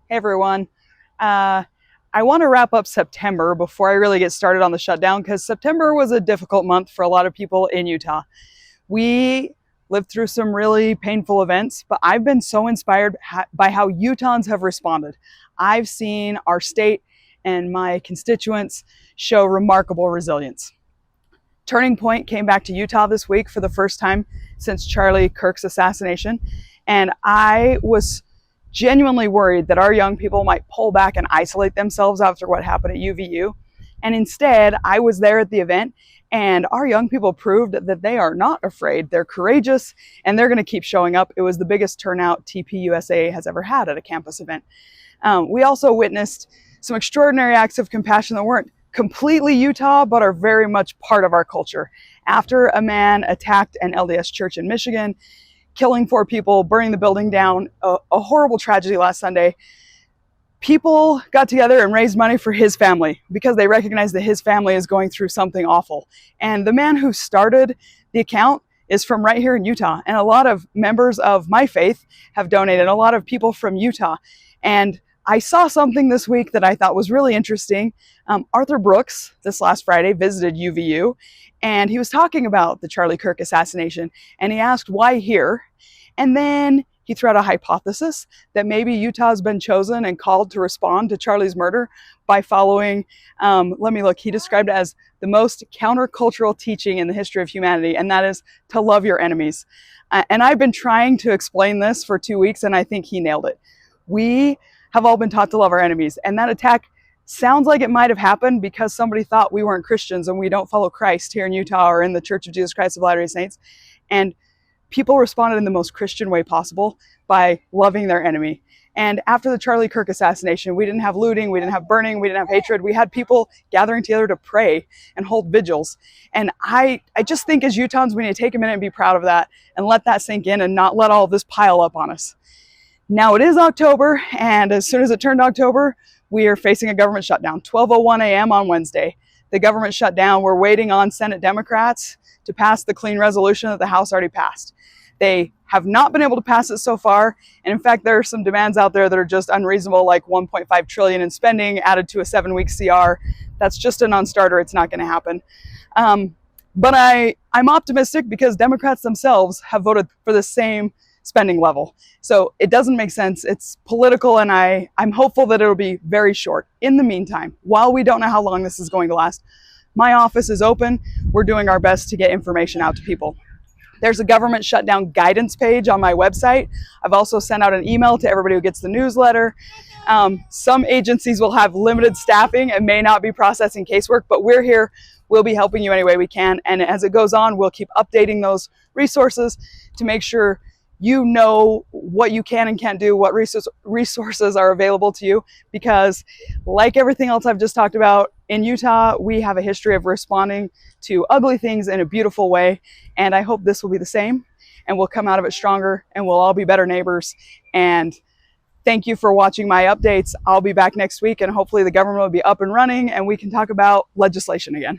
Hey everyone. I want to wrap up September before I really get started on the shutdown because September was a difficult month for a lot of people in Utah. We lived through some really painful events, but I've been so inspired by how Utahns have responded. I've seen our state and my constituents show remarkable resilience. Turning Point came back to Utah this week for the first time since Charlie Kirk's assassination, and I was genuinely worried that our young people might pull back and isolate themselves after what happened at UVU. And instead, I was there at the event, and our young people proved that they are not afraid. They're courageous, and they're going to keep showing up. It was the biggest turnout TPUSA has ever had at a campus event. We also witnessed some extraordinary acts of compassion that weren't completely Utah, but are very much part of our culture. After a man attacked an LDS church in Michigan, killing 4 people, burning the building down, a horrible tragedy last Sunday, people got together and raised money for his family because they recognize that his family is going through something awful. And the man who started the account is from right here in Utah. And a lot of members of my faith have donated, a lot of people from Utah. And I saw something this week that I thought was really interesting. Arthur Brooks, this last Friday, visited UVU, and he was talking about the Charlie Kirk assassination, and he asked why here, and then he threw out a hypothesis that maybe Utah has been chosen and called to respond to Charlie's murder by following, he described it as the most countercultural teaching in the history of humanity, and that is to love your enemies. And I've been trying to explain this for 2 weeks, and I think he nailed it. We have all been taught to love our enemies, and that attack sounds like it might have happened because somebody thought we weren't Christians and we don't follow Christ here in Utah or in the Church of Jesus Christ of Latter-day Saints. And people responded in the most Christian way possible by loving their enemy. And after the Charlie Kirk assassination, we didn't have looting, we didn't have burning, we didn't have hatred. We had people gathering together to pray and hold vigils. And I just think as Utahns, we need to take a minute and be proud of that and let that sink in and not let all of this pile up on us. Now it is October, and as soon as it turned October, we are facing a government shutdown, 12:01 a.m. on Wednesday. The government shut down. We're waiting on Senate Democrats to pass the clean resolution that the House already passed. They have not been able to pass it so far, and in fact, there are some demands out there that are just unreasonable, like $1.5 trillion in spending added to a 7-week CR. That's just a non-starter. It's not going to happen. But I'm optimistic because Democrats themselves have voted for the same spending level. So it doesn't make sense. It's political, and I'm hopeful that it'll be very short. In the meantime, while we don't know how long this is going to last, my office is open. We're doing our best to get information out to people. There's a government shutdown guidance page on my website. I've also sent out an email to everybody who gets the newsletter. Some agencies will have limited staffing and may not be processing casework, but we're here. We'll be helping you any way we can. And as it goes on, we'll keep updating those resources to make sure you know what you can and can't do, what resources are available to you, because like everything else I've just talked about, in Utah, we have a history of responding to ugly things in a beautiful way, and I hope this will be the same, and we'll come out of it stronger, and we'll all be better neighbors. And thank you for watching my updates. I'll be back next week, and hopefully the government will be up and running, and we can talk about legislation again.